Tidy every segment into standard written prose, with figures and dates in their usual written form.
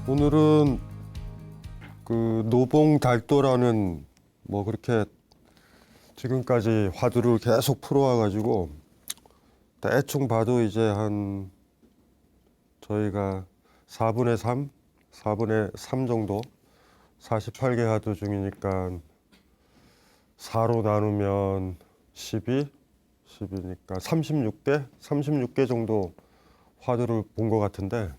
오늘은 그 노봉달도라는 뭐 그렇게 지금까지 화두를 계속 풀어와가지고 대충 봐도 이제 한 저희가 4분의 3, 4분의 3 정도 48개 화두 중이니까 4로 나누면 12, 10이니까 36개 정도 화두를 본 것 같은데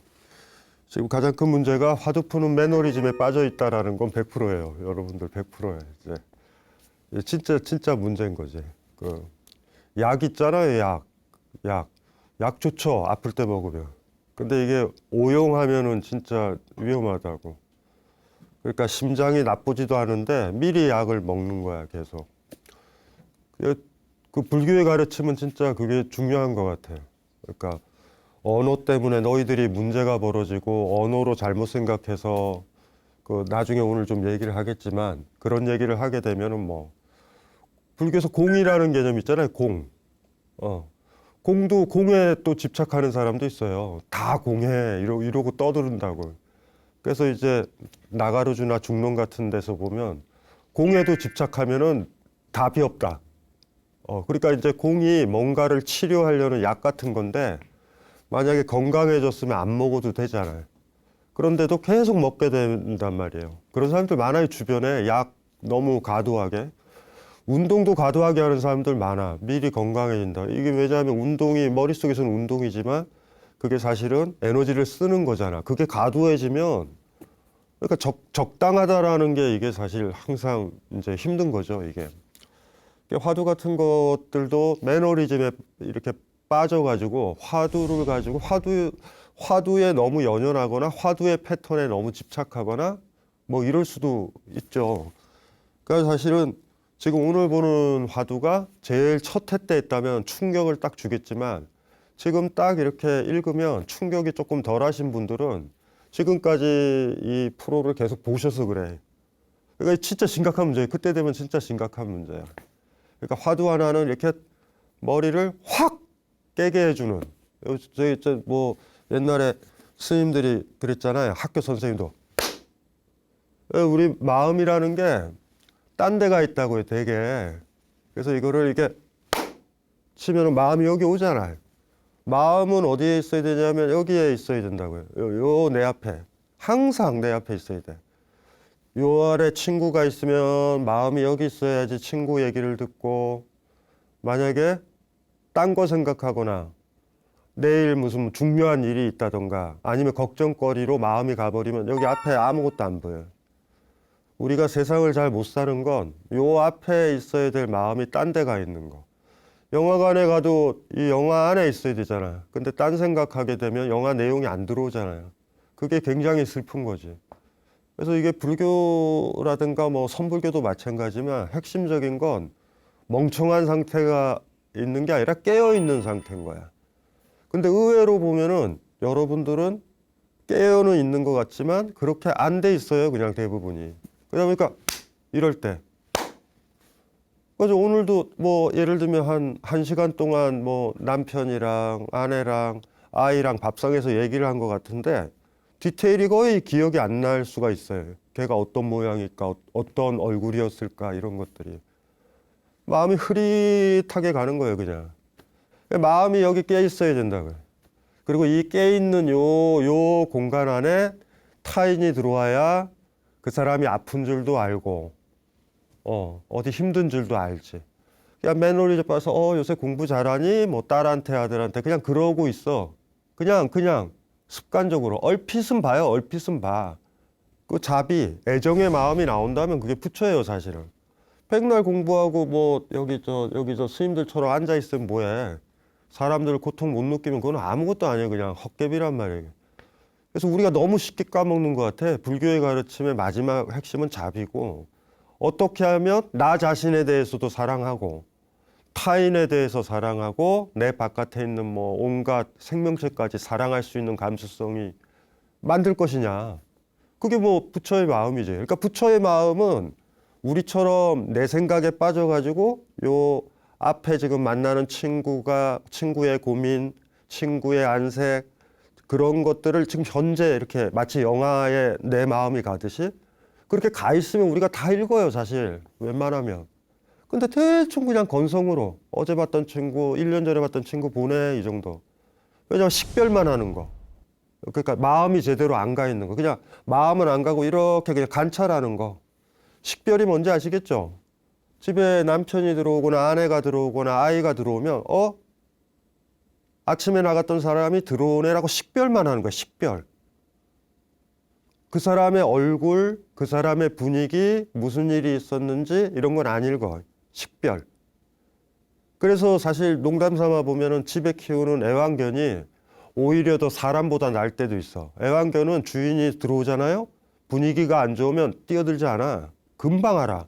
지금 가장 큰 문제가 화두 푸는 매너리즘에 빠져 있다라는 건 100%예요. 여러분들 100%예요. 이제 진짜 문제인 거지. 그 약 있잖아요. 약 좋죠. 아플 때 먹으면. 근데 이게 오용하면은 진짜 위험하다고. 그러니까 심장이 나쁘지도 않은데 미리 약을 먹는 거야, 계속. 그 불교의 가르침은 진짜 그게 중요한 것 같아요. 그러니까 언어 때문에 너희들이 문제가 벌어지고 언어로 잘못 생각해서 그 나중에 오늘 좀 얘기를 하겠지만 그런 얘기를 하게 되면은 뭐 불교에서 공이라는 개념 있잖아요. 공. 공도 공에 또 집착하는 사람도 있어요. 다 공해 이러고 떠드는다고. 그래서 이제 나가르주나 중론 같은 데서 보면 공에도 집착하면은 답이 없다. 그러니까 이제 공이 뭔가를 치료하려는 약 같은 건데 만약에 건강해졌으면 안 먹어도 되잖아요. 그런데도 계속 먹게 된단 말이에요. 그런 사람들 많아요. 주변에 약 너무 과도하게. 운동도 과도하게 하는 사람들 많아. 미리 건강해진다. 이게 왜냐하면 운동이 머릿속에서는 운동이지만 그게 사실은 에너지를 쓰는 거잖아. 그게 과도해지면 그러니까 적당하다라는 게 이게 사실 항상 이제 힘든 거죠. 이게 화두 같은 것들도 매너리즘에 이렇게 빠져가지고 화두를 가지고 화두에 너무 연연하거나 화두의 패턴에 너무 집착하거나 뭐 이럴 수도 있죠. 그러니까 사실은 지금 오늘 보는 화두가 제일 첫 회 때 했다면 충격을 딱 주겠지만 지금 딱 이렇게 읽으면 충격이 조금 덜 하신 분들은 지금까지 이 프로를 계속 보셔서 그래. 그러니까 진짜 심각한 문제예요. 그때 되면 진짜 심각한 문제야. 그러니까 화두 하나는 이렇게 머리를 확 깨게 해주는. 저희 뭐 옛날에 스님들이 그랬잖아요. 학교 선생님도. 우리 마음이라는 게 딴 데가 있다고요, 되게. 그래서 이거를 이렇게 치면은 마음이 여기 오잖아요. 마음은 어디에 있어야 되냐면 여기에 있어야 된다고요. 요 내 앞에. 항상 내 앞에 있어야 돼. 요 아래 친구가 있으면 마음이 여기 있어야지 친구 얘기를 듣고 만약에 딴 거 생각하거나 내일 무슨 중요한 일이 있다던가 아니면 걱정거리로 마음이 가버리면 여기 앞에 아무것도 안 보여요. 우리가 세상을 잘 못 사는 건 요 앞에 있어야 될 마음이 딴 데 가 있는 거. 영화관에 가도 이 영화 안에 있어야 되잖아요. 근데 딴 생각하게 되면 영화 내용이 안 들어오잖아요. 그게 굉장히 슬픈 거지. 그래서 이게 불교라든가 뭐 선불교도 마찬가지지만 핵심적인 건 멍청한 상태가 있는 게 아니라 깨어있는 상태인 거야. 근데 의외로 보면은 여러분들은 깨어는 있는 것 같지만 그렇게 안 돼 있어요. 그냥 대부분이. 그러다 보니까 이럴 때. 그래서 오늘도 뭐 예를 들면 한 시간 동안 뭐 남편이랑 아내랑 아이랑 밥상에서 얘기를 한 것 같은데 디테일이 거의 기억이 안 날 수가 있어요. 걔가 어떤 모양일까, 어떤 얼굴이었을까 이런 것들이. 마음이 흐릿하게 가는 거예요, 그냥. 마음이 여기 깨 있어야 된다고요. 그리고 이 깨 있는 요 공간 안에 타인이 들어와야 그 사람이 아픈 줄도 알고, 어디 힘든 줄도 알지. 그냥 매너리즘 봐서, 요새 공부 잘하니? 뭐 딸한테 아들한테 그냥 그러고 있어. 그냥 습관적으로. 얼핏은 봐요, 얼핏은 봐. 그 자비, 애정의 마음이 나온다면 그게 부처예요, 사실은. 백날 공부하고 뭐 여기 저 스님들처럼 앉아있으면 뭐해. 사람들 고통 못 느끼면 그건 아무것도 아니에요. 그냥 헛개비란 말이에요. 그래서 우리가 너무 쉽게 까먹는 것 같아. 불교의 가르침의 마지막 핵심은 자비고 어떻게 하면 나 자신에 대해서도 사랑하고 타인에 대해서 사랑하고 내 바깥에 있는 뭐 온갖 생명체까지 사랑할 수 있는 감수성이 만들 것이냐. 그게 뭐 부처의 마음이지. 그러니까 부처의 마음은 우리처럼 내 생각에 빠져가지고 요 앞에 지금 만나는 친구의 고민, 친구의 안색, 그런 것들을 지금 현재 이렇게 마치 영화에 내 마음이 가듯이 그렇게 가 있으면 우리가 다 읽어요, 사실. 웬만하면. 근데 대충 그냥 건성으로 어제 봤던 친구, 1년 전에 봤던 친구 보내, 이 정도. 왜냐면 식별만 하는 거. 그러니까 마음이 제대로 안 가 있는 거. 그냥 마음은 안 가고 이렇게 그냥 관찰하는 거. 식별이 뭔지 아시겠죠? 집에 남편이 들어오거나 아내가 들어오거나 아이가 들어오면 아침에 나갔던 사람이 들어오네라고 식별만 하는 거야. 식별. 그 사람의 얼굴, 그 사람의 분위기, 무슨 일이 있었는지 이런 건 안 읽어. 식별. 그래서 사실 농담 삼아 보면은 집에 키우는 애완견이 오히려 더 사람보다 나을 때도 있어. 애완견은 주인이 들어오잖아요. 분위기가 안 좋으면 뛰어들지 않아. 금방 알아.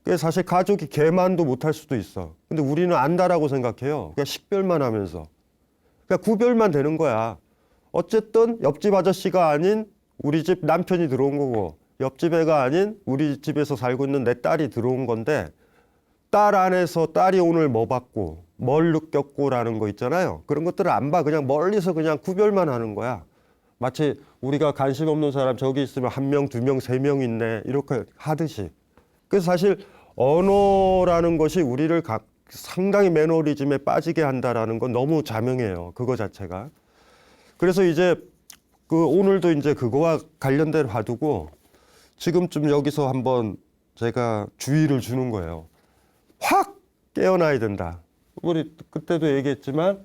그게 사실 가족이 개만도 못할 수도 있어. 근데 우리는 안다라고 생각해요. 그냥 식별만 하면서. 그냥 구별만 되는 거야. 어쨌든 옆집 아저씨가 아닌 우리 집 남편이 들어온 거고, 옆집 애가 아닌 우리 집에서 살고 있는 내 딸이 들어온 건데, 딸 안에서 딸이 오늘 뭐 봤고, 뭘 느꼈고라는 거 있잖아요. 그런 것들을 안 봐. 그냥 멀리서 그냥 구별만 하는 거야. 마치 우리가 관심 없는 사람 저기 있으면 1명, 2명, 3명 있네. 이렇게 하듯이. 그래서 사실 언어라는 것이 우리를 상당히 매너리즘에 빠지게 한다라는 건 너무 자명해요. 그거 자체가. 그래서 이제 오늘도 이제 그거와 관련된 화두고 지금쯤 여기서 한번 제가 주의를 주는 거예요. 확 깨어나야 된다. 우리 그때도 얘기했지만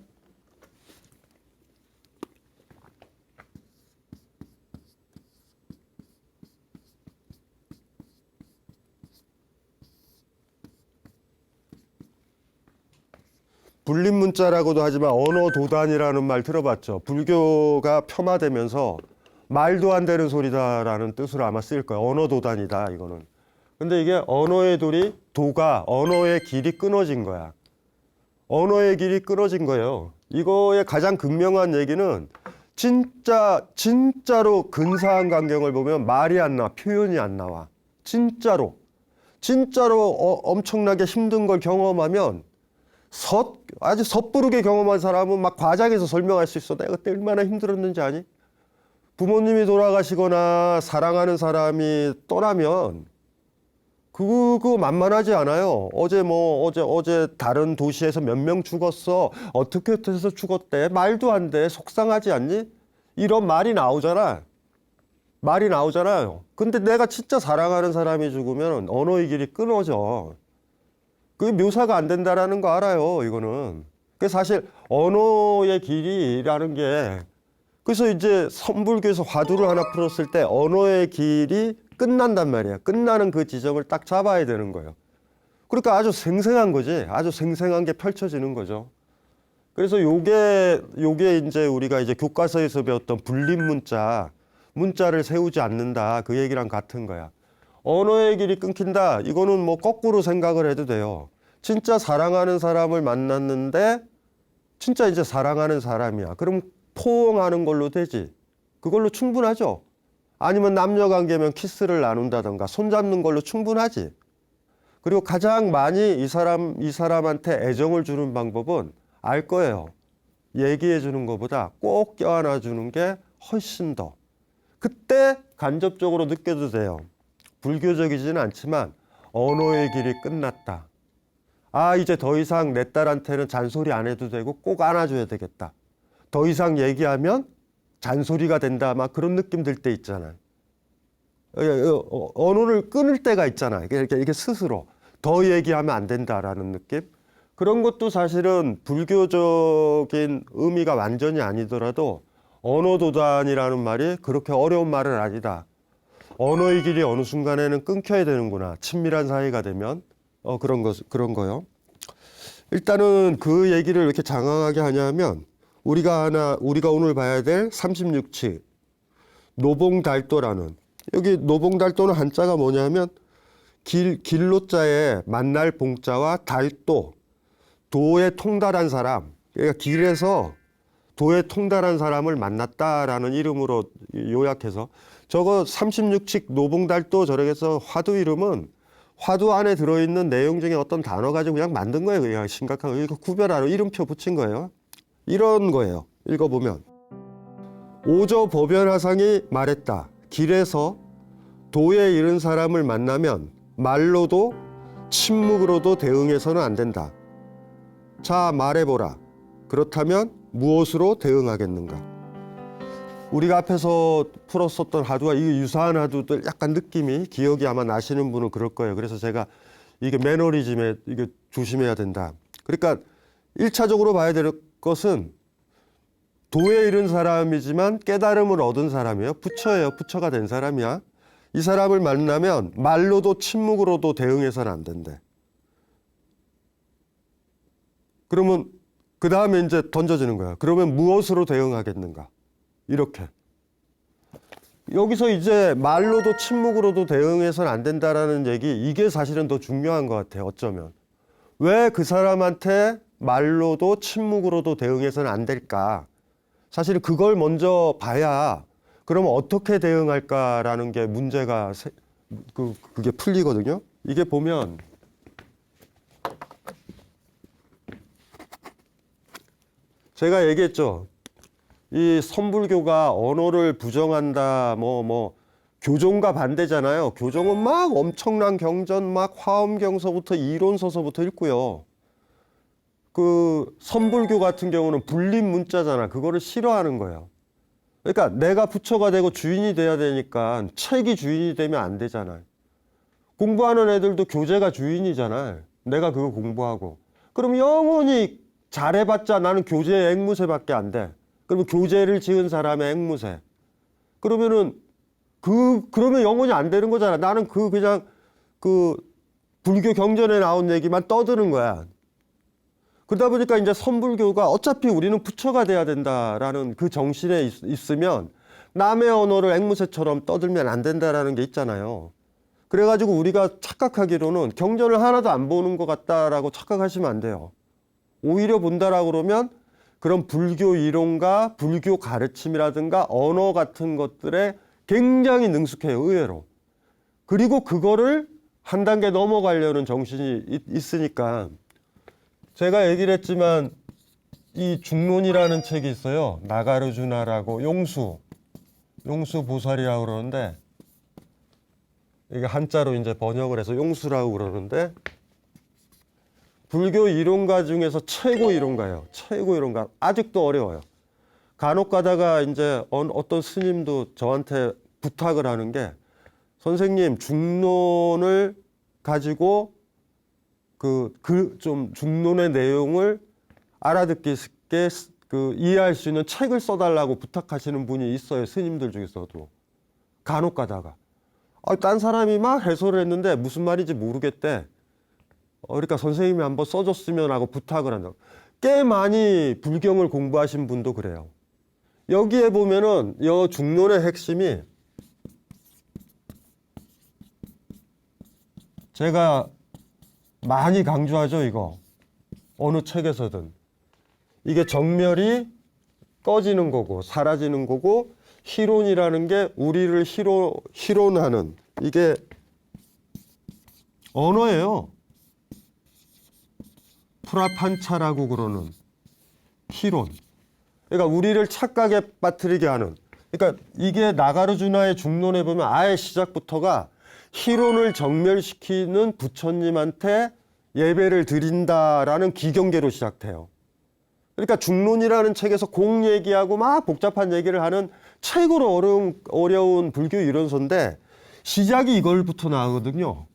불림문자라고도 하지만 언어도단이라는 말 들어봤죠. 불교가 폄하되면서 말도 안 되는 소리다라는 뜻으로 아마 쓰일 거예요. 언어도단이다, 이거는. 근데 이게 언어의 도가 언어의 길이 끊어진 거야. 언어의 길이 끊어진 거예요. 이거의 가장 극명한 얘기는 진짜로 근사한 광경을 보면 말이 안 나와, 표현이 안 나와. 진짜로 엄청나게 힘든 걸 경험하면 아주 섣부르게 경험한 사람은 막 과장해서 설명할 수 있어. 내가 그때 얼마나 힘들었는지 아니? 부모님이 돌아가시거나 사랑하는 사람이 떠나면 그거 만만하지 않아요. 어제 다른 도시에서 몇 명 죽었어. 어떻게 해서 죽었대. 말도 안 돼. 속상하지 않니? 이런 말이 나오잖아. 말이 나오잖아요. 근데 내가 진짜 사랑하는 사람이 죽으면 언어의 길이 끊어져. 그게 묘사가 안 된다라는 거 알아요, 이거는. 그 사실 언어의 길이라는 게 그래서 이제 선불교에서 화두를 하나 풀었을 때 언어의 길이 끝난단 말이야. 끝나는 그 지점을 딱 잡아야 되는 거예요. 그러니까 아주 생생한 거지. 아주 생생한 게 펼쳐지는 거죠. 그래서 요게 이제 우리가 이제 교과서에서 배웠던 문자를 세우지 않는다. 그 얘기랑 같은 거야. 언어의 길이 끊긴다. 이거는 뭐 거꾸로 생각을 해도 돼요. 진짜 사랑하는 사람을 만났는데 진짜 이제 사랑하는 사람이야. 그럼 포옹하는 걸로 되지. 그걸로 충분하죠. 아니면 남녀 관계면 키스를 나눈다던가 손잡는 걸로 충분하지. 그리고 가장 많이 이 사람한테 애정을 주는 방법은 알 거예요. 얘기해 주는 것보다 꼭 껴안아 주는 게 훨씬 더. 그때 간접적으로 느껴도 돼요. 불교적이지는 않지만 언어의 길이 끝났다. 아, 이제 더 이상 내 딸한테는 잔소리 안 해도 되고 꼭 안아줘야 되겠다. 더 이상 얘기하면 잔소리가 된다. 막 그런 느낌 들 때 있잖아요. 언어를 끊을 때가 있잖아요. 이렇게 스스로 더 얘기하면 안 된다라는 느낌. 그런 것도 사실은 불교적인 의미가 완전히 아니더라도 언어도단이라는 말이 그렇게 어려운 말은 아니다. 언어의 길이 어느 순간에는 끊겨야 되는구나. 친밀한 사이가 되면 그런 거요. 일단은 그 얘기를 왜 이렇게 장황하게 하냐면 우리가 오늘 봐야 될 36칙 노봉달도라는 여기 노봉달도는 한자가 뭐냐면 길로자에 만날 봉자와 달도 도에 통달한 사람 그러니까 길에서 도에 통달한 사람을 만났다라는 이름으로 요약해서 저거 36칙 노봉달도 저렇게 해서 화두 이름은 화두 안에 들어있는 내용 중에 어떤 단어 가지고 그냥 만든 거예요. 그냥 심각하게 이거 구별하러 이름표 붙인 거예요. 이런 거예요. 읽어보면 오저보변화상이 말했다. 길에서 도에 이른 사람을 만나면 말로도 침묵으로도 대응해서는 안 된다. 자, 말해보라. 그렇다면 무엇으로 대응하겠는가? 우리가 앞에서 풀었었던 하두와 이 유사한 하두들 약간 느낌이 기억이 아마 나시는 분은 그럴 거예요. 그래서 제가 이게 매너리즘에 이게 조심해야 된다. 그러니까 1차적으로 봐야 될 것은 도에 이른 사람이지만 깨달음을 얻은 사람이에요. 부처예요. 부처가 된 사람이야. 이 사람을 만나면 말로도 침묵으로도 대응해서는 안 된대. 그러면 그 다음에 이제 던져지는 거야. 그러면 무엇으로 대응하겠는가? 이렇게. 여기서 이제 말로도 침묵으로도 대응해서는 안 된다라는 얘기, 이게 사실은 더 중요한 것 같아요. 어쩌면. 왜 그 사람한테 말로도 침묵으로도 대응해서는 안 될까? 사실 그걸 먼저 봐야 그러면 어떻게 대응할까라는 게 문제가 그게 풀리거든요. 이게 보면 제가 얘기했죠. 이 선불교가 언어를 부정한다, 교종과 반대잖아요. 교종은 막 엄청난 경전, 막 화엄경서부터 이론서서부터 읽고요. 그 선불교 같은 경우는 불림 문자잖아. 그거를 싫어하는 거예요. 그러니까 내가 부처가 되고 주인이 돼야 되니까 책이 주인이 되면 안 되잖아요. 공부하는 애들도 교재가 주인이잖아요. 내가 그거 공부하고. 그럼 영원히 잘해봤자 나는 교재의 앵무새밖에 안 돼. 그러면 교재를 지은 사람의 앵무새. 그러면 영원히 안 되는 거잖아. 나는 그냥 불교 경전에 나온 얘기만 떠드는 거야. 그러다 보니까 이제 선불교가 어차피 우리는 부처가 돼야 된다라는 그 정신에 있으면 남의 언어를 앵무새처럼 떠들면 안 된다라는 게 있잖아요. 그래가지고 우리가 착각하기로는 경전을 하나도 안 보는 것 같다라고 착각하시면 안 돼요. 오히려 본다라고 그러면 그런 불교 이론과 불교 가르침이라든가 언어 같은 것들에 굉장히 능숙해요. 의외로. 그리고 그거를 한 단계 넘어가려는 정신이 있으니까 제가 얘기를 했지만 이 중론이라는 책이 있어요. 나가르주나라고 용수 보살이라고 그러는데 이게 한자로 이제 번역을 해서 용수라고 그러는데 불교 이론가 중에서 최고 이론가예요. 최고 이론가. 아직도 어려워요. 간혹 가다가 이제 어떤 스님도 저한테 부탁을 하는 게 선생님 중론을 가지고 좀 중론의 내용을 알아듣기 쉽게 이해할 수 있는 책을 써달라고 부탁하시는 분이 있어요. 스님들 중에서도. 간혹 가다가. 딴 사람이 막 해설을 했는데 무슨 말인지 모르겠대. 그러니까 선생님이 한번 써줬으면 하고 부탁을 한다고. 꽤 많이 불경을 공부하신 분도 그래요. 여기에 보면은 이 중론의 핵심이 제가 많이 강조하죠, 이거. 어느 책에서든. 이게 정멸이 꺼지는 거고, 사라지는 거고, 희론이라는 게 우리를 희론하는, 이게 언어예요. 프라판차라고 그러는 희론. 그러니까 우리를 착각에 빠뜨리게 하는. 그러니까 이게 나가르주나의 중론에 보면 아예 시작부터가 희론을 정멸시키는 부처님한테 예배를 드린다라는 기경계로 시작돼요. 그러니까 중론이라는 책에서 공 얘기하고 막 복잡한 얘기를 하는 최고로 어려운 불교 이론서인데 시작이 이걸부터 나오거든요.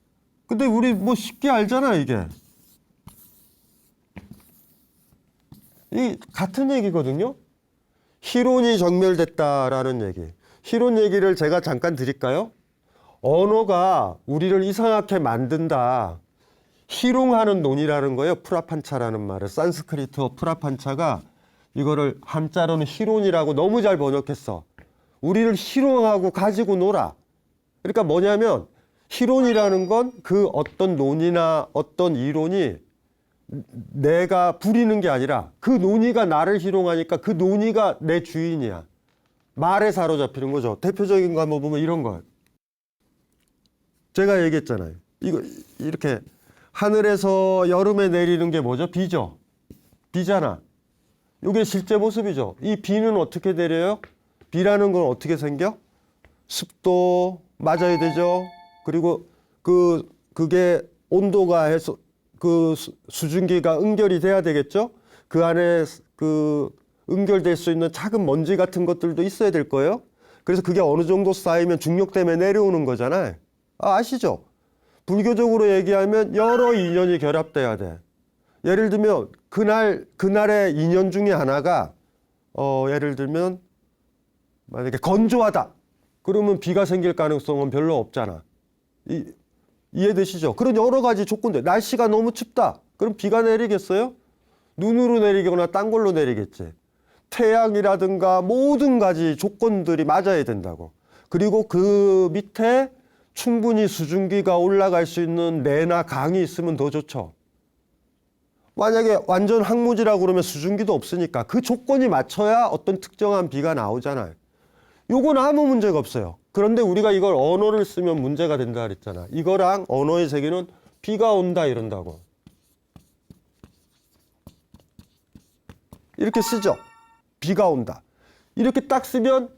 근데 우리 쉽게 알잖아, 이게. 이 같은 얘기거든요. 희론이 정멸됐다라는 얘기. 희론 얘기를 제가 잠깐 드릴까요? 언어가 우리를 이상하게 만든다. 희롱하는 논이라는 거예요. 프라판차라는 말을. 산스크리트어 프라판차가 이거를 한자로는 희론이라고 너무 잘 번역했어. 우리를 희롱하고 가지고 놀아. 그러니까 뭐냐면 희론이라는 건 그 어떤 논이나 어떤 이론이 내가 부리는 게 아니라 그 논의가 나를 희롱하니까 그 논의가 내 주인이야. 말에 사로잡히는 거죠. 대표적인 거 한번 보면 이런 거. 제가 얘기했잖아요. 이거 이렇게 하늘에서 여름에 내리는 게 뭐죠? 비죠. 비잖아. 이게 실제 모습이죠. 이 비는 어떻게 내려요? 비라는 건 어떻게 생겨? 습도 맞아야 되죠. 그리고 그게 온도가 해서 그 수증기가 응결이 돼야 되겠죠. 그 안에 그 응결될 수 있는 작은 먼지 같은 것들도 있어야 될 거예요. 그래서 그게 어느 정도 쌓이면 중력 때문에 내려오는 거잖아요. 아시죠? 불교적으로 얘기하면 여러 인연이 결합돼야 돼. 예를 들면 그날의 인연 중에 하나가 예를 들면 만약에 건조하다. 그러면 비가 생길 가능성은 별로 없잖아. 이해되시죠? 그런 여러 가지 조건들. 날씨가 너무 춥다. 그럼 비가 내리겠어요? 눈으로 내리거나 딴 걸로 내리겠지. 태양이라든가 모든 가지 조건들이 맞아야 된다고. 그리고 그 밑에 충분히 수증기가 올라갈 수 있는 내나 강이 있으면 더 좋죠. 만약에 완전 황무지라고 그러면 수증기도 없으니까 그 조건이 맞춰야 어떤 특정한 비가 나오잖아요. 요건 아무 문제가 없어요. 그런데 우리가 이걸 언어를 쓰면 문제가 된다 그랬잖아. 이거랑 언어의 세계는 비가 온다 이런다고. 이렇게 쓰죠. 비가 온다. 이렇게 딱 쓰면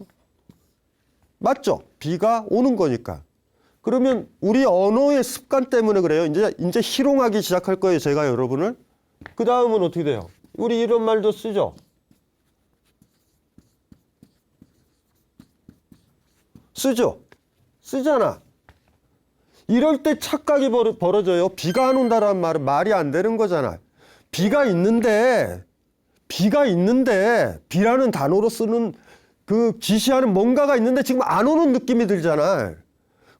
맞죠? 비가 오는 거니까. 그러면 우리 언어의 습관 때문에 그래요. 이제 희롱하기 시작할 거예요. 제가 여러분을. 그 다음은 어떻게 돼요? 우리 이런 말도 쓰죠. 쓰죠. 쓰잖아. 이럴 때 착각이 벌어져요. 비가 안 온다라는 말은 말이 안 되는 거잖아. 비가 있는데 비라는 단어로 쓰는 그 지시하는 뭔가가 있는데 지금 안 오는 느낌이 들잖아.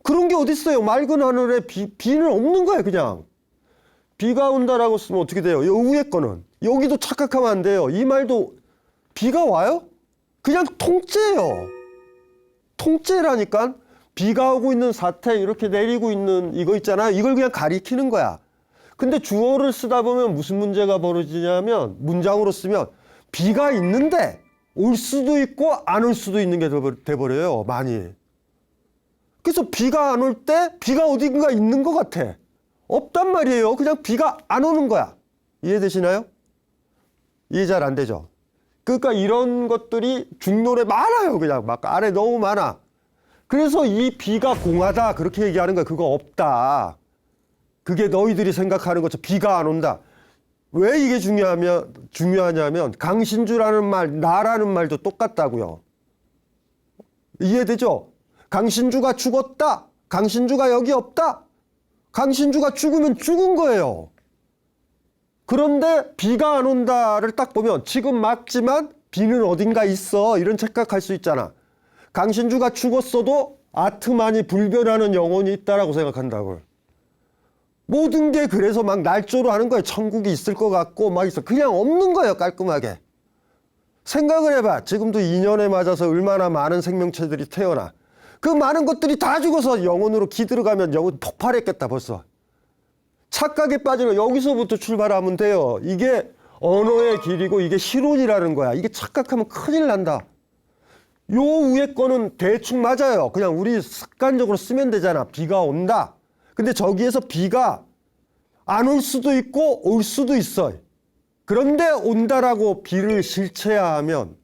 그런 게 어딨어요. 맑은 하늘에 비는 없는 거야 그냥. 비가 온다라고 쓰면 어떻게 돼요? 요 위에 거는. 여기도 착각하면 안 돼요. 이 말도 비가 와요? 그냥 통째예요. 통째라니까. 비가 오고 있는 사태 이렇게 내리고 있는 이거 있잖아요. 이걸 그냥 가리키는 거야. 근데 주어를 쓰다 보면 무슨 문제가 벌어지냐면 문장으로 쓰면 비가 있는데 올 수도 있고 안 올 수도 있는 게 돼버려요. 많이. 그래서 비가 안 올 때 비가 어딘가 있는 것 같아. 없단 말이에요. 그냥 비가 안 오는 거야. 이해되시나요? 이해 잘 안 되죠? 그러니까 이런 것들이 중론에 많아요. 그냥 막 안에 너무 많아. 그래서 이 비가 공하다 그렇게 얘기하는 거야. 그거 없다. 그게 너희들이 생각하는 것처럼 비가 안 온다. 왜 이게 중요하냐면 강신주라는 말, 나라는 말도 똑같다고요. 이해되죠? 강신주가 죽었다. 강신주가 여기 없다. 강신주가 죽으면 죽은 거예요. 그런데 비가 안 온다를 딱 보면 지금 맞지만 비는 어딘가 있어. 이런 착각할 수 있잖아. 강신주가 죽었어도 아트만이 불변하는 영혼이 있다라고 생각한다고요. 모든 게 그래서 막 날조로 하는 거예요. 천국이 있을 것 같고 막 있어. 그냥 없는 거예요. 깔끔하게. 생각을 해봐. 지금도 인연에 맞아서 얼마나 많은 생명체들이 태어나. 그 많은 것들이 다 죽어서 영혼으로 기들어가면 영혼 폭발했겠다 벌써. 착각에 빠지면 여기서부터 출발하면 돼요. 이게 언어의 길이고 이게 실론이라는 거야. 이게 착각하면 큰일 난다. 요 위에 거는 대충 맞아요. 그냥 우리 습관적으로 쓰면 되잖아. 비가 온다. 근데 저기에서 비가 안 올 수도 있고 올 수도 있어. 그런데 온다라고 비를 실체화하면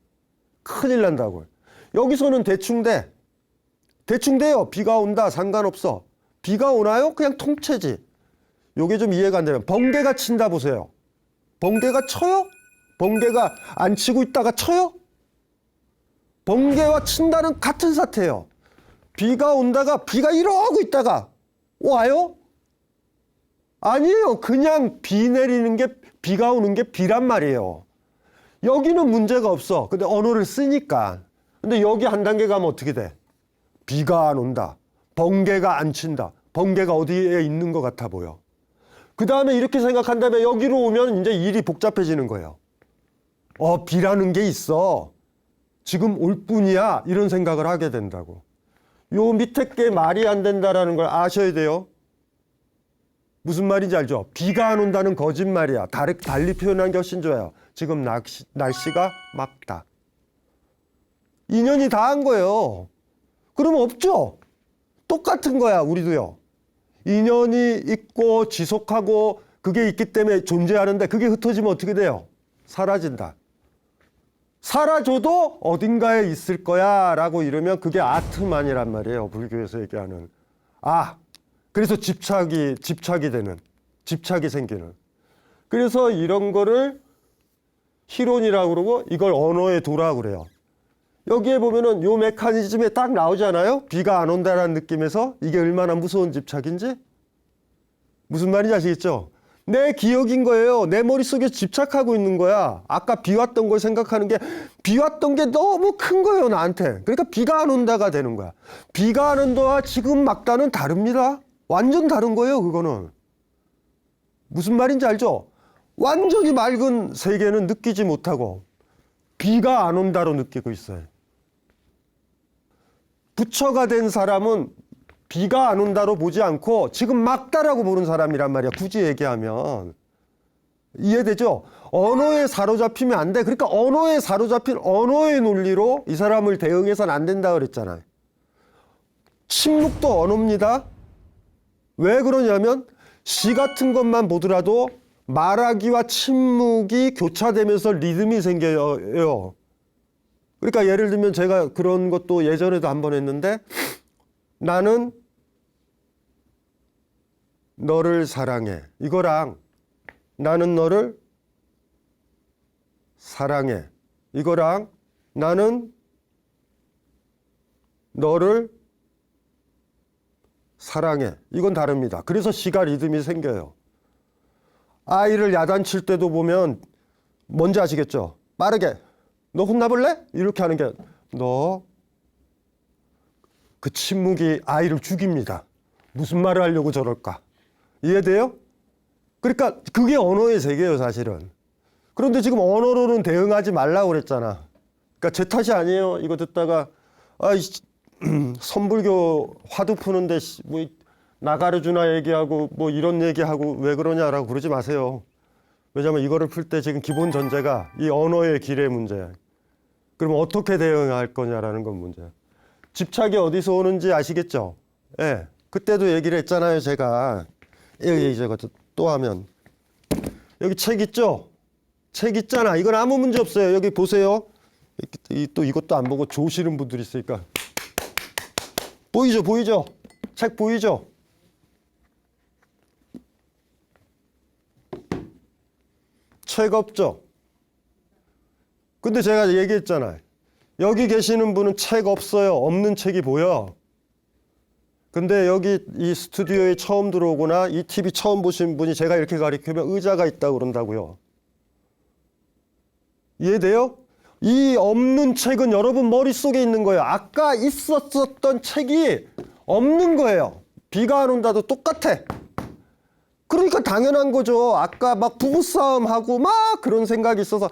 큰일 난다고요. 여기서는 대충 돼. 대충 돼요. 비가 온다 상관없어. 비가 오나요? 그냥 통째지. 요게 좀 이해가 안 되면 번개가 친다 보세요. 번개가 쳐요? 번개가 안 치고 있다가 쳐요? 번개와 친다는 같은 사태예요. 비가 온다가 비가 이러고 있다가 와요? 아니에요. 그냥 비 내리는 게 비가 오는 게 비란 말이에요. 여기는 문제가 없어. 근데 언어를 쓰니까. 근데 여기 한 단계 가면 어떻게 돼? 비가 안 온다. 번개가 안 친다. 번개가 어디에 있는 것 같아 보여. 그 다음에 이렇게 생각한다면 여기로 오면 이제 일이 복잡해지는 거예요. 비라는 게 있어. 지금 올 뿐이야. 이런 생각을 하게 된다고. 요 밑에 게 말이 안 된다라는 걸 아셔야 돼요. 무슨 말인지 알죠? 비가 안 온다는 거짓말이야. 달리 표현한 게 훨씬 좋아요. 지금 날씨가 맑다. 인연이 다 한 거예요. 그러면 없죠? 똑같은 거야, 우리도요. 인연이 있고 지속하고 그게 있기 때문에 존재하는데 그게 흩어지면 어떻게 돼요? 사라진다. 사라져도 어딘가에 있을 거야 라고 이러면 그게 아트만이란 말이에요. 불교에서 얘기하는. 그래서 집착이 생기는. 그래서 이런 거를 희론이라고 그러고 이걸 언어의 도라고 그래요. 여기에 보면은 요 메커니즘에 딱 나오잖아요. 비가 안 온다라는 느낌에서 이게 얼마나 무서운 집착인지. 무슨 말인지 아시겠죠? 내 기억인 거예요. 내 머릿속에 집착하고 있는 거야. 아까 비 왔던 걸 생각하는 게 비 왔던 게 너무 큰 거예요, 나한테. 그러니까 비가 안 온다가 되는 거야. 비가 안 온다와 지금 막다는 다릅니다. 완전 다른 거예요, 그거는. 무슨 말인지 알죠? 완전히 맑은 세계는 느끼지 못하고 비가 안 온다로 느끼고 있어요. 부처가 된 사람은 비가 안 온다로 보지 않고 지금 막다라고 보는 사람이란 말이야. 굳이 얘기하면. 이해되죠? 언어에 사로잡히면 안 돼. 그러니까 언어에 사로잡힌 언어의 논리로 이 사람을 대응해서는 안 된다 그랬잖아요. 침묵도 언어입니다. 왜 그러냐면 시 같은 것만 보더라도 말하기와 침묵이 교차되면서 리듬이 생겨요. 그러니까 예를 들면 제가 그런 것도 예전에도 한번 했는데 나는 너를 사랑해. 이거랑 나는 너를 사랑해. 이거랑 나는 너를 사랑해. 이건 다릅니다. 그래서 시가 리듬이 생겨요. 아이를 야단칠 때도 보면 뭔지 아시겠죠? 빠르게 너 혼나볼래? 이렇게 하는 게 너 그 침묵이 아이를 죽입니다. 무슨 말을 하려고 저럴까? 이해돼요? 그러니까 그게 언어의 세계예요, 사실은. 그런데 지금 언어로는 대응하지 말라고 그랬잖아. 그러니까 제 탓이 아니에요. 이거 듣다가 선불교 화두 푸는데 뭐 나가르주나 얘기하고 뭐 이런 얘기하고 왜 그러냐라고 그러지 마세요. 왜냐하면 이거를 풀 때 지금 기본 전제가 이 언어의 길의 문제야. 그럼 어떻게 대응할 거냐라는 건 문제야. 집착이 어디서 오는지 아시겠죠? 예. 그때도 얘기를 했잖아요, 제가. 이제 또 하면. 여기 책 있죠? 책 있잖아. 이건 아무 문제 없어요. 여기 보세요. 또 이것도 안 보고 조시는 분들이 있으니까. 보이죠? 보이죠? 책 보이죠? 책 없죠? 근데 제가 얘기했잖아요. 여기 계시는 분은 책 없어요. 없는 책이 보여. 근데 여기 이 스튜디오에 처음 들어오거나 이 TV 처음 보신 분이 제가 이렇게 가리키면 의자가 있다고 그런다고요. 이해돼요? 이 없는 책은 여러분 머릿속에 있는 거예요. 아까 있었던 책이 없는 거예요. 비가 안 온다도 똑같아. 그러니까 당연한 거죠. 아까 막 부부싸움하고 막 그런 생각이 있어서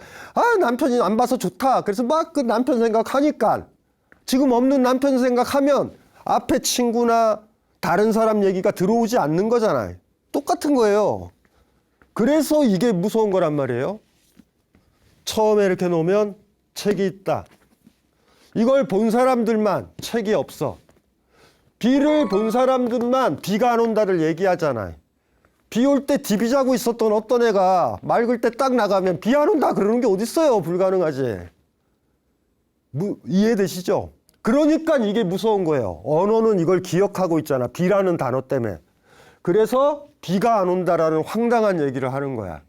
남편이 안 봐서 좋다. 그래서 막 그 남편 생각하니까 지금 없는 남편 생각하면 앞에 친구나 다른 사람 얘기가 들어오지 않는 거잖아요. 똑같은 거예요. 그래서 이게 무서운 거란 말이에요. 처음에 이렇게 놓으면 책이 있다. 이걸 본 사람들만 책이 없어. 비를 본 사람들만 비가 안 온다를 얘기하잖아요. 비 올 때 디비 자고 있었던 어떤 애가 맑을 때 딱 나가면 비 안 온다 그러는 게 어딨어요. 불가능하지. 이해되시죠? 그러니까 이게 무서운 거예요. 언어는 이걸 기억하고 있잖아. 비라는 단어 때문에. 그래서 비가 안 온다라는 황당한 얘기를 하는 거야.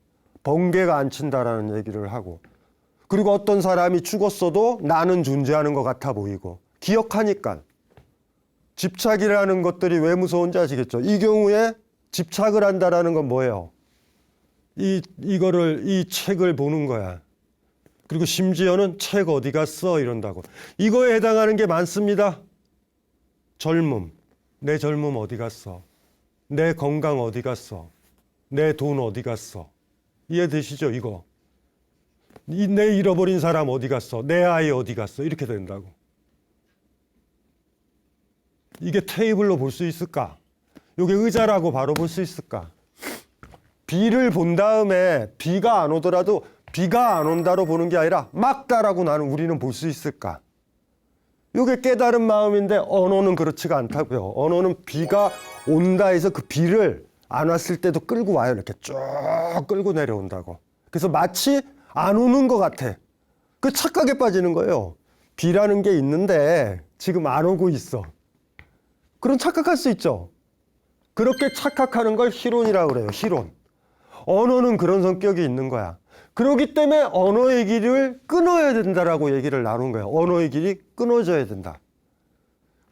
번개가 안 친다라는 얘기를 하고. 그리고 어떤 사람이 죽었어도 나는 존재하는 것 같아 보이고. 기억하니까. 집착이라는 것들이 왜 무서운지 아시겠죠? 이 경우에 집착을 한다라는 건 뭐예요? 이 책을 보는 거야. 그리고 심지어는 책 어디 갔어? 이런다고. 이거에 해당하는 게 많습니다. 젊음. 내 젊음 어디 갔어? 내 건강 어디 갔어? 내 돈 어디 갔어? 이해되시죠? 이거. 내 잃어버린 사람 어디 갔어? 내 아이 어디 갔어? 이렇게 된다고. 이게 테이블로 볼 수 있을까? 이게 의자라고 바로 볼 수 있을까? 비를 본 다음에 비가 안 오더라도 비가 안 온다로 보는 게 아니라 막다라고 우리는 볼 수 있을까? 이게 깨달은 마음인데 언어는 그렇지가 않다고요. 언어는 비가 온다 해서 그 비를 안 왔을 때도 끌고 와요. 이렇게 쭉 끌고 내려온다고. 그래서 마치 안 오는 것 같아. 그 착각에 빠지는 거예요. 비라는 게 있는데 지금 안 오고 있어. 그런 착각할 수 있죠. 그렇게 착각하는 걸 희론이라고 그래요. 희론. 언어는 그런 성격이 있는 거야. 그렇기 때문에 언어의 길을 끊어야 된다라고 얘기를 나눈 거예요. 언어의 길이 끊어져야 된다.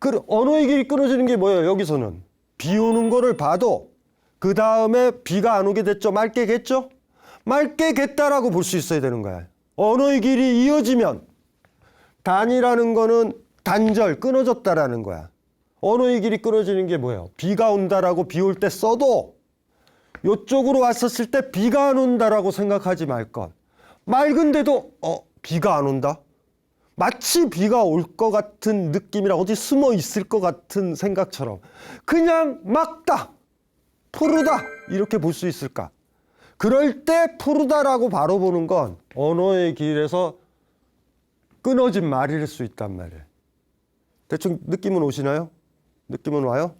그 언어의 길이 끊어지는 게 뭐예요? 여기서는 비 오는 거를 봐도 그 다음에 비가 안 오게 됐죠? 맑게 겠죠? 맑게 겠다라고 볼 수 있어야 되는 거야. 언어의 길이 이어지면 단이라는 거는 단절, 끊어졌다라는 거야. 언어의 길이 끊어지는 게 뭐예요? 비가 온다라고 비 올 때 써도 이쪽으로 왔었을 때 비가 안 온다라고 생각하지 말 것. 맑은데도 비가 안 온다? 마치 비가 올 것 같은 느낌이라 어디 숨어 있을 것 같은 생각처럼 그냥 맑다, 푸르다 이렇게 볼 수 있을까? 그럴 때 푸르다라고 바로 보는 건 언어의 길에서 끊어진 말일 수 있단 말이에요. 대충 느낌은 오시나요? 느낌은 와요?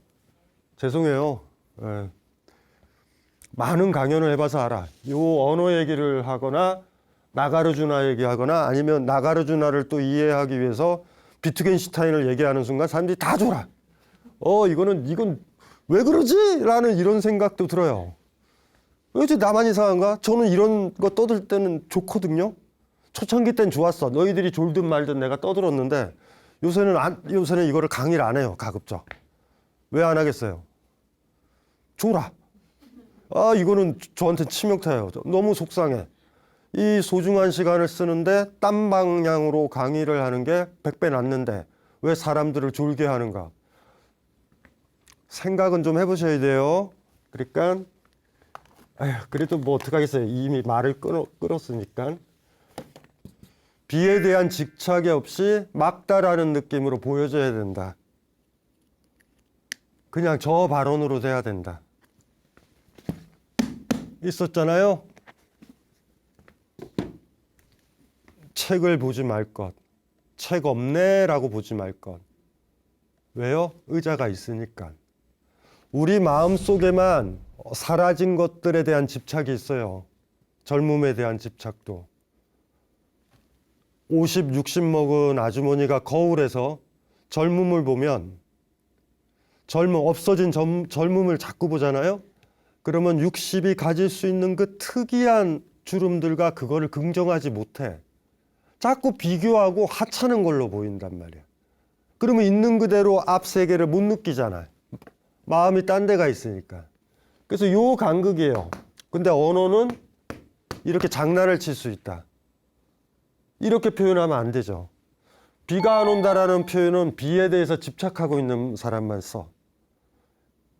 죄송해요. 예. 많은 강연을 해봐서 알아. 요 언어 얘기를 하거나 나가르주나 얘기하거나 아니면 나가르주나를 또 이해하기 위해서 비트겐슈타인을 얘기하는 순간 사람들이 다 졸아. 이건 왜 그러지? 라는 이런 생각도 들어요. 왜 나만 이상한가? 저는 이런 거 떠들 때는 좋거든요. 초창기 땐 좋았어. 너희들이 졸든 말든 내가 떠들었는데 요새는 이거를 강의를 안 해요. 가급적. 왜 안 하겠어요? 졸아. 이거는 저한테 치명타예요. 너무 속상해. 이 소중한 시간을 쓰는데 딴 방향으로 강의를 하는 게 100배 낫는데 왜 사람들을 졸게 하는가? 생각은 좀 해보셔야 돼요. 그러니까 그래도 뭐 어떡하겠어요. 이미 말을 끌었으니까. 비에 대한 집착이 없이 막다라는 느낌으로 보여줘야 된다. 그냥 저 발언으로 돼야 된다. 있었잖아요. 책을 보지 말 것. 책 없네 라고 보지 말 것. 왜요? 의자가 있으니까. 우리 마음속에만 사라진 것들에 대한 집착이 있어요. 젊음에 대한 집착도. 50, 60 먹은 아주머니가 거울에서 젊음을 보면 없어진 젊음을 자꾸 보잖아요. 그러면 60이 가질 수 있는 그 특이한 주름들과 그거를 긍정하지 못해. 자꾸 비교하고 하찮은 걸로 보인단 말이야. 그러면 있는 그대로 앞 세계를 못 느끼잖아. 마음이 딴 데가 있으니까. 그래서 요 간극이에요. 근데 언어는 이렇게 장난을 칠 수 있다. 이렇게 표현하면 안 되죠. 비가 안 온다라는 표현은 비에 대해서 집착하고 있는 사람만 써.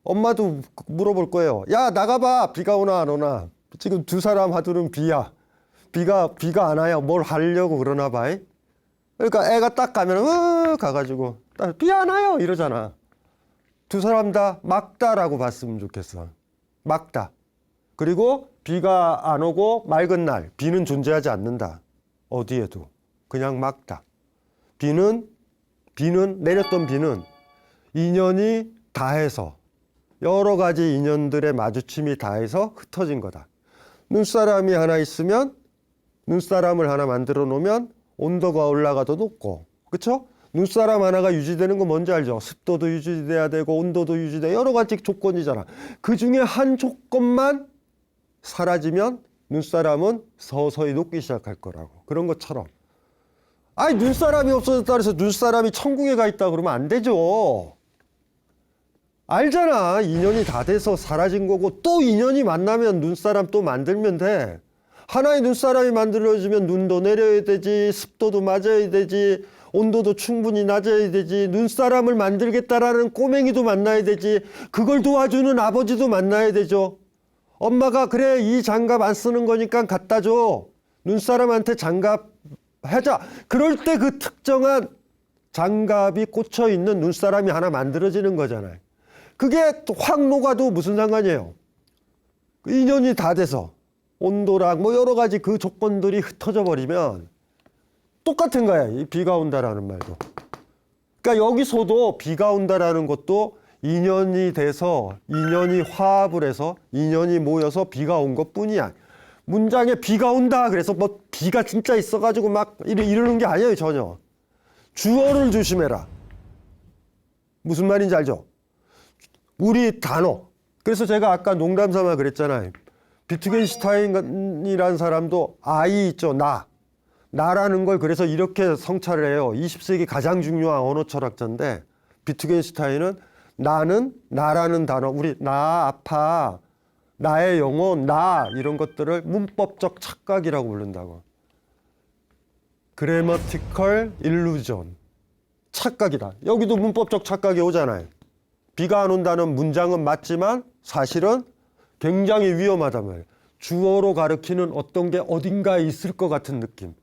엄마도 물어볼 거예요. 야, 나가봐. 비가 오나 안 오나. 지금 두 사람 하두는 비야. 비가 안 와요. 뭘 하려고 그러나 봐. 그러니까 애가 딱 가면 가가지고 비 안 와요 이러잖아. 두 사람 다 막다라고 봤으면 좋겠어. 막다. 그리고 비가 안 오고 맑은 날 비는 존재하지 않는다. 어디에도 그냥 막다. 내렸던 비는 인연이 다해서 여러 가지 인연들의 마주침이 다해서 흩어진 거다. 눈사람이 하나 있으면 눈사람을 하나 만들어 놓으면 온도가 올라가도 높고, 그렇죠? 눈사람 하나가 유지되는 거 뭔지 알죠? 습도도 유지돼야 되고 온도도 유지돼 여러 가지 조건이잖아. 그 중에 한 조건만 사라지면 눈사람은 서서히 녹기 시작할 거라고. 그런 것처럼. 눈사람이 없어졌다 그래서 눈사람이 천국에 가 있다 그러면 안 되죠. 알잖아. 인연이 다 돼서 사라진 거고 또 인연이 만나면 눈사람 또 만들면 돼. 하나의 눈사람이 만들어지면 눈도 내려야 되지, 습도도 맞아야 되지, 온도도 충분히 낮아야 되지, 눈사람을 만들겠다라는 꼬맹이도 만나야 되지, 그걸 도와주는 아버지도 만나야 되죠. 엄마가 그래 이 장갑 안 쓰는 거니까 갖다 줘. 눈사람한테 장갑 하자. 그럴 때 그 특정한 장갑이 꽂혀 있는 눈사람이 하나 만들어지는 거잖아요. 그게 확 녹아도 무슨 상관이에요. 인연이 다 돼서 온도랑 뭐 여러 가지 그 조건들이 흩어져 버리면 똑같은 거야. 이 비가 온다라는 말도. 그러니까 여기서도 비가 온다라는 것도 인연이 돼서 인연이 화합을 해서 인연이 모여서 비가 온 것뿐이야. 문장에 비가 온다 그래서 뭐 비가 진짜 있어가지고 막 이러는 게 아니에요, 전혀. 주어를 조심해라. 무슨 말인지 알죠? 우리 단어. 그래서 제가 아까 농담 삼아 그랬잖아요. 비트겐슈타인이라는 사람도 I 있죠, 나. 나라는 걸 그래서 이렇게 성찰을 해요. 20세기 가장 중요한 언어 철학자인데 비트겐슈타인은 나는, 나라는 단어, 우리 나, 아파, 나의 영혼, 나 이런 것들을 문법적 착각이라고 부른다고. Grammatical illusion. 착각이다. 여기도 문법적 착각이 오잖아요. 비가 안 온다는 문장은 맞지만 사실은 굉장히 위험하단 말이에요. 주어로 가리키는 어떤 게 어딘가에 있을 것 같은 느낌.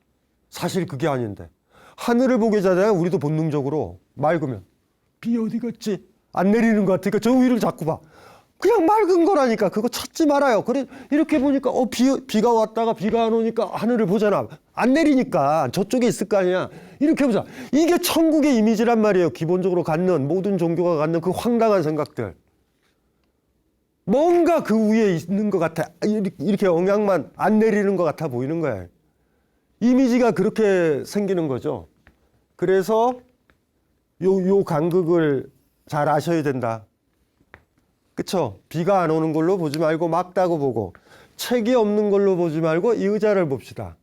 사실 그게 아닌데. 하늘을 보게 되잖아요. 우리도 본능적으로 맑으면 비 어디 갔지? 안 내리는 것 같으니까 저 위를 자꾸 봐. 그냥 맑은 거라니까. 그거 찾지 말아요. 그래 이렇게 보니까 비가 왔다가 비가 안 오니까 하늘을 보잖아. 안 내리니까 저쪽에 있을 거 아니야. 이렇게 보자. 이게 천국의 이미지란 말이에요. 기본적으로 갖는 모든 종교가 갖는 그 황당한 생각들. 뭔가 그 위에 있는 것 같아. 이렇게 영향만 안 내리는 것 같아 보이는 거예요. 이미지가 그렇게 생기는 거죠. 그래서 요 간극을 잘 아셔야 된다. 그쵸? 비가 안 오는 걸로 보지 말고 막다고 보고, 책이 없는 걸로 보지 말고 이 의자를 봅시다.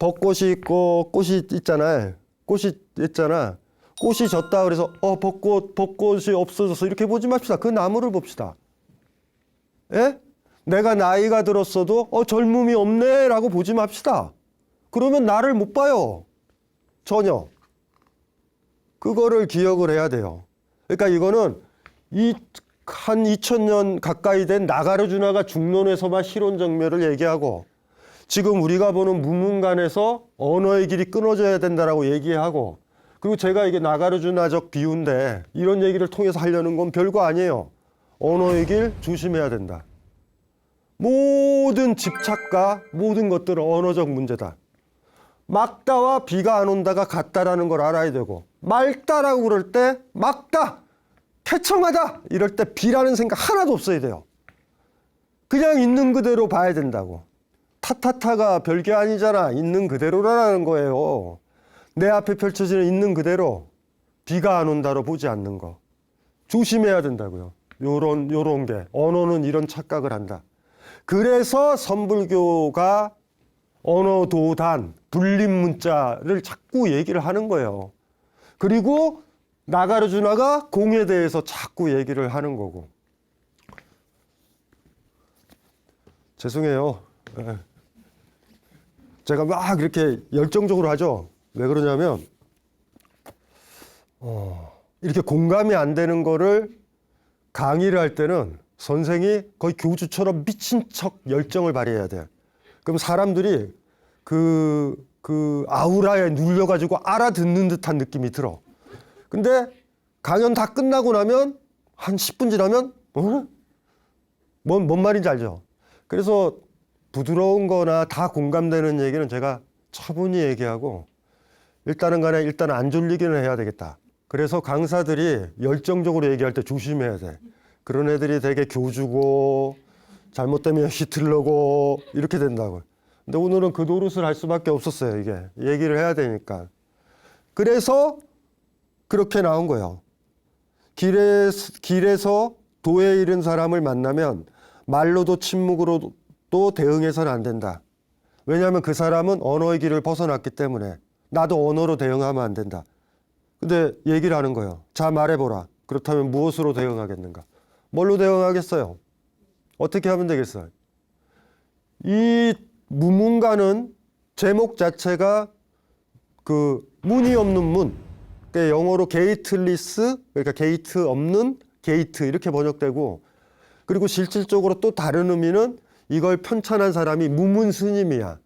벚꽃이 있고 꽃이 있잖아요. 꽃이 있잖아. 꽃이 졌다 그래서 벚꽃이 없어져서 이렇게 보지 맙시다. 그 나무를 봅시다. 예? 내가 나이가 들었어도 젊음이 없네 라고 보지 맙시다. 그러면 나를 못 봐요. 전혀. 그거를 기억을 해야 돼요. 그러니까 이거는 한 2000년 가까이 된 나가르주나가 중론에서만 실론정멸을 얘기하고, 지금 우리가 보는 무문간에서 언어의 길이 끊어져야 된다라고 얘기하고, 그리고 제가 이게 나가르주나적 비유인데 이런 얘기를 통해서 하려는 건 별거 아니에요. 언어의 길 조심해야 된다. 모든 집착과 모든 것들은 언어적 문제다. 막다와 비가 안 온다가 같다라는 걸 알아야 되고, 맑다라고 그럴 때 막다, 태청하다 이럴 때 비라는 생각 하나도 없어야 돼요. 그냥 있는 그대로 봐야 된다고. 타타타가 별게 아니잖아. 있는 그대로라는 거예요. 내 앞에 펼쳐지는 있는 그대로, 비가 안 온다로 보지 않는 거 조심해야 된다고요. 요런 게, 언어는 이런 착각을 한다. 그래서 선불교가 언어도단, 불림문자를 자꾸 얘기를 하는 거예요. 그리고 나가르주나가 공에 대해서 자꾸 얘기를 하는 거고. 죄송해요. 제가 막 이렇게 열정적으로 하죠. 왜 그러냐면 이렇게 공감이 안 되는 거를 강의를 할 때는 선생이 거의 교주처럼 미친 척 열정을 발휘해야 돼. 그럼 사람들이 그 아우라에 눌려가지고 알아듣는 듯한 느낌이 들어. 근데 강연 다 끝나고 나면 한 10분 지나면 뭔 말인지 알죠? 그래서 부드러운 거나 다 공감되는 얘기는 제가 차분히 얘기하고, 일단은 간에 일단 안 졸리기는 해야 되겠다. 그래서 강사들이 열정적으로 얘기할 때 조심해야 돼. 그런 애들이 되게 교주고 잘못되면 히틀러고 이렇게 된다고. 근데 오늘은 그 노릇을 할 수밖에 없었어요. 이게 얘기를 해야 되니까. 그래서 그렇게 나온 거예요. 길에서 도에 이른 사람을 만나면 말로도 침묵으로도 대응해서는 안 된다. 왜냐하면 그 사람은 언어의 길을 벗어났기 때문에 나도 언어로 대응하면 안 된다. 근데 얘기를 하는 거예요. 자, 말해보라. 그렇다면 무엇으로 대응하겠는가? 뭘로 대응하겠어요? 어떻게 하면 되겠어요? 이 무문가는 제목 자체가 그 문이 없는 문, 그러니까 영어로 게이트리스, 그러니까 게이트 없는 게이트 이렇게 번역되고, 그리고 실질적으로 또 다른 의미는 이걸 편찬한 사람이 무문 스님이야.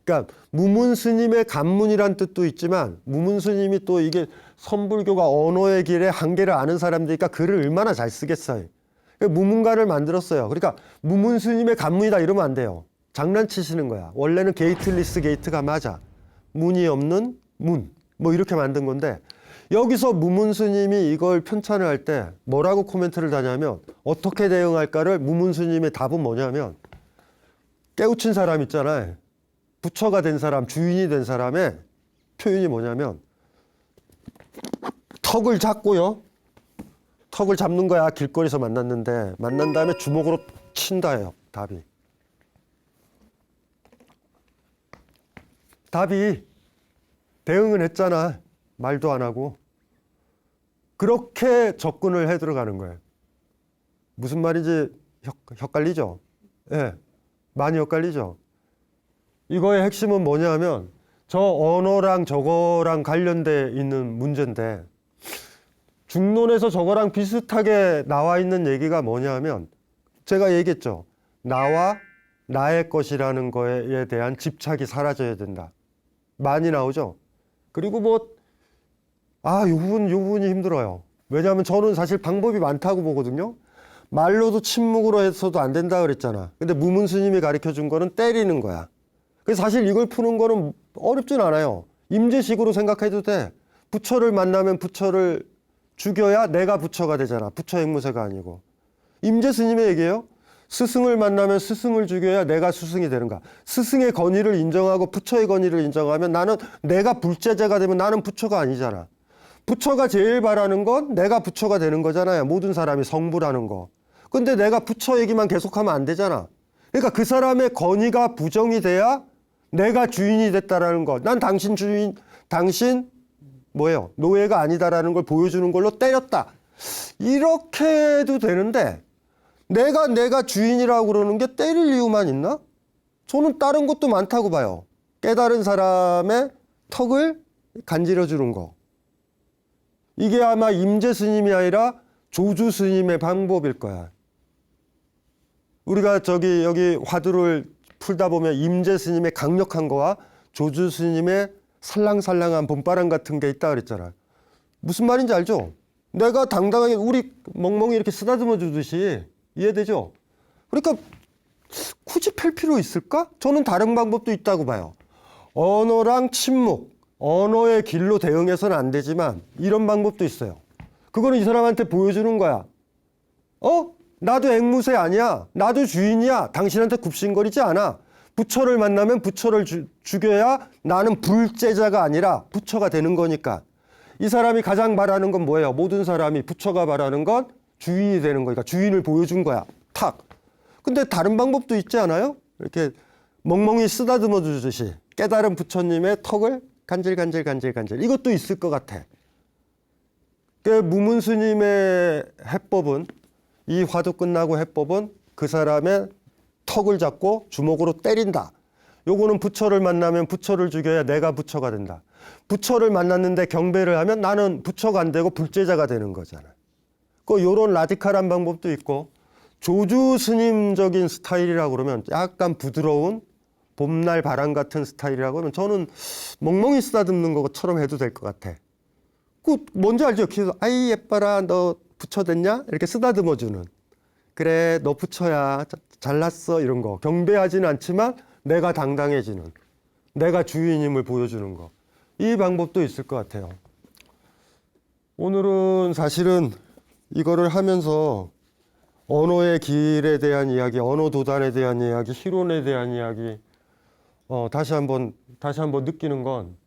그러니까 무문 스님의 간문이란 뜻도 있지만, 무문 스님이 또 이게 선불교가 언어의 길의 한계를 아는 사람들이니까 글을 얼마나 잘 쓰겠어요. 그러니까 무문가를 만들었어요. 그러니까 무문 스님의 간문이다 이러면 안 돼요. 장난치시는 거야. 원래는 게이트리스 게이트가 맞아. 문이 없는 문. 뭐 이렇게 만든 건데, 여기서 무문 스님이 이걸 편찬을 할 때 뭐라고 코멘트를 다냐면, 어떻게 대응할까를 무문 스님의 답은 뭐냐면, 깨우친 사람 있잖아요. 부처가 된 사람, 주인이 된 사람의 표현이 뭐냐면 턱을 잡고요. 턱을 잡는 거야. 길거리에서 만났는데 만난 다음에 주먹으로 친다예요. 답이. 답이 대응은 했잖아. 말도 안 하고. 그렇게 접근을 해 들어가는 거예요. 무슨 말인지 헷갈리죠? 예, 많이 헷갈리죠? 이거의 핵심은 뭐냐면 저 언어랑 저거랑 관련돼 있는 문제인데 중론에서 저거랑 비슷하게 나와 있는 얘기가 뭐냐면 제가 얘기했죠. 나와 나의 것이라는 거에 대한 집착이 사라져야 된다. 많이 나오죠. 그리고 뭐 요 부분이 힘들어요. 왜냐하면 저는 사실 방법이 많다고 보거든요. 말로도 침묵으로 해서도 안 된다 그랬잖아. 근데 무문 스님이 가르쳐 준 거는 때리는 거야. 그래서 사실 이걸 푸는 거는 어렵진 않아요. 임재식으로 생각해도 돼. 부처를 만나면 부처를 죽여야 내가 부처가 되잖아. 부처 앵무새가 아니고. 임재 스님의 얘기예요. 스승을 만나면 스승을 죽여야 내가 스승이 되는가. 스승의 권위를 인정하고 부처의 권위를 인정하면 나는 내가 불제자가 되면 나는 부처가 아니잖아. 부처가 제일 바라는 건 내가 부처가 되는 거잖아요. 모든 사람이 성부라는 거. 근데 내가 부처 얘기만 계속하면 안 되잖아. 그러니까 그 사람의 권위가 부정이 돼야 내가 주인이 됐다라는 거. 난 당신 주인, 당신 뭐예요? 노예가 아니다라는 걸 보여주는 걸로 때렸다. 이렇게 해도 되는데 내가 주인이라고 그러는 게 때릴 이유만 있나? 저는 다른 것도 많다고 봐요. 깨달은 사람의 턱을 간지러 주는 거. 이게 아마 임재 스님이 아니라 조주 스님의 방법일 거야. 우리가 여기 화두를 풀다 보면 임재 스님의 강력한 거와 조주 스님의 살랑살랑한 봄바람 같은 게 있다 그랬잖아. 무슨 말인지 알죠? 내가 당당하게 우리 멍멍이 이렇게 쓰다듬어 주듯이 이해되죠? 그러니까 굳이 팰 필요 있을까? 저는 다른 방법도 있다고 봐요. 언어랑 침묵, 언어의 길로 대응해서는 안 되지만 이런 방법도 있어요. 그거는 이 사람한테 보여주는 거야. 나도 앵무새 아니야. 나도 주인이야. 당신한테 굽신거리지 않아. 부처를 만나면 부처를 죽여야 나는 불제자가 아니라 부처가 되는 거니까. 이 사람이 가장 바라는 건 뭐예요? 모든 사람이 부처가 바라는 건 주인이 되는 거니까 주인을 보여준 거야. 탁. 근데 다른 방법도 있지 않아요? 이렇게 멍멍이 쓰다듬어 주듯이 깨달은 부처님의 턱을 간질간질 이것도 있을 것 같아. 그 무문 스님의 해법은 이 화두 끝나고 해법은 그 사람의 턱을 잡고 주먹으로 때린다. 요거는 부처를 만나면 부처를 죽여야 내가 부처가 된다. 부처를 만났는데 경배를 하면 나는 부처가 안 되고 불제자가 되는 거잖아. 요런 라디칼한 방법도 있고 조주 스님적인 스타일이라고 그러면 약간 부드러운 봄날 바람 같은 스타일이라고 하면 저는 멍멍이 쓰다듬는 것처럼 해도 될 것 같아. 뭔지 알죠? 그래서 아이 예뻐라 너 부처 됐냐? 이렇게 쓰다듬어주는. 그래 너 부처야 잘났어 이런 거. 경배하지는 않지만 내가 당당해지는. 내가 주인임을 보여주는 거. 이 방법도 있을 것 같아요. 오늘은 사실은 이거를 하면서 언어의 길에 대한 이야기, 언어 도단에 대한 이야기, 희론에 대한 이야기 다시 한번 느끼는 건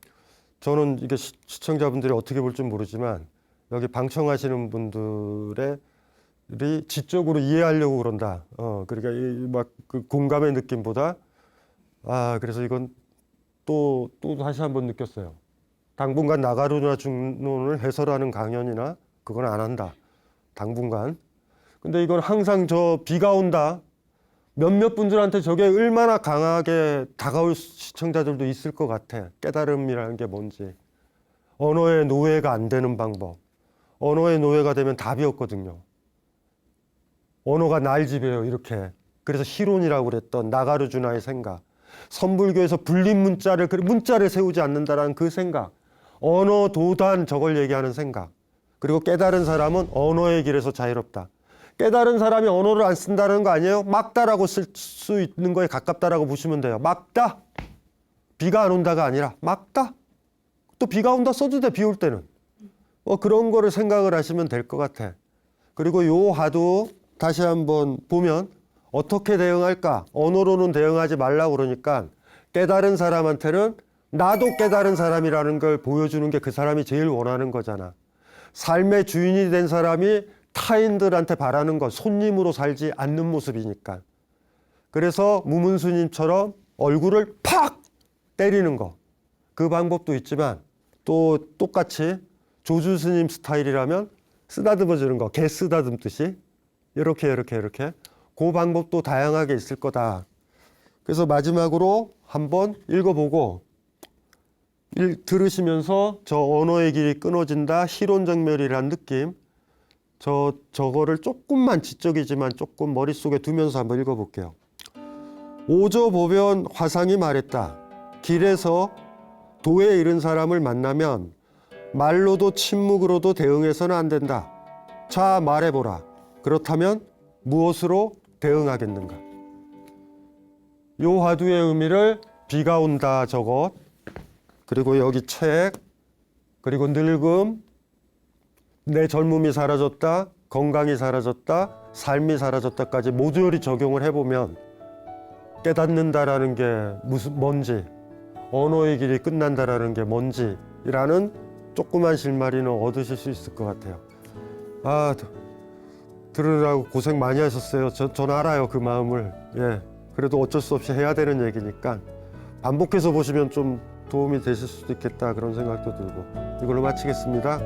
저는 이게 시청자분들이 어떻게 볼지 모르지만 여기 방청하시는 분들이 지적으로 이해하려고 그런다. 그러니까 막 그 공감의 느낌보다 그래서 이건 또 다시 한번 느꼈어요. 당분간 나가루나 중론을 해설하는 강연이나 그건 안 한다. 당분간. 근데 이건 항상 비가 온다. 몇몇 분들한테 저게 얼마나 강하게 다가올 시청자들도 있을 것 같아. 깨달음이라는 게 뭔지. 언어의 노예가 안 되는 방법. 언어의 노예가 되면 답이 없거든요. 언어가 날 지배해요, 이렇게. 그래서 희론이라고 그랬던 나가르주나의 생각. 선불교에서 불린 문자를 세우지 않는다라는 그 생각. 언어 도단 저걸 얘기하는 생각. 그리고 깨달은 사람은 언어의 길에서 자유롭다. 깨달은 사람이 언어를 안 쓴다는 거 아니에요? 막다라고 쓸 수 있는 거에 가깝다라고 보시면 돼요. 막다. 비가 안 온다가 아니라 막다. 또 비가 온다 써도 돼, 비 올 때는. 그런 거를 생각을 하시면 될 것 같아. 그리고 요 화두 다시 한번 보면 어떻게 대응할까? 언어로는 대응하지 말라고 그러니까 깨달은 사람한테는 나도 깨달은 사람이라는 걸 보여주는 게 그 사람이 제일 원하는 거잖아. 삶의 주인이 된 사람이 타인들한테 바라는 것, 손님으로 살지 않는 모습이니까. 그래서 무문스님처럼 얼굴을 팍 때리는 거. 그 방법도 있지만 또 똑같이 조주스님 스타일이라면 쓰다듬어주는 거, 개 쓰다듬듯이 이렇게 그 방법도 다양하게 있을 거다. 그래서 마지막으로 한번 읽어보고 들으시면서 저 언어의 길이 끊어진다, 희론정멸이란 느낌, 저거를 조금만 지적이지만 조금 머릿속에 두면서 한번 읽어볼게요. 오저보변 화상이 말했다. 길에서 도에 이른 사람을 만나면 말로도 침묵으로도 대응해서는 안 된다. 자, 말해보라. 그렇다면 무엇으로 대응하겠는가? 요 화두의 의미를 비가 온다 저것, 그리고 여기 책, 그리고 늙음, 내 젊음이 사라졌다, 건강이 사라졌다, 삶이 사라졌다까지 모두 요리 적용을 해보면 깨닫는다라는 게 뭔지, 언어의 길이 끝난다라는 게 뭔지라는 조그만 실마리는 얻으실 수 있을 것 같아요. 아, 들으라고 고생 많이 하셨어요. 전 알아요, 그 마음을. 예, 그래도 어쩔 수 없이 해야 되는 얘기니까 반복해서 보시면 좀 도움이 되실 수도 있겠다, 그런 생각도 들고. 이걸로 마치겠습니다.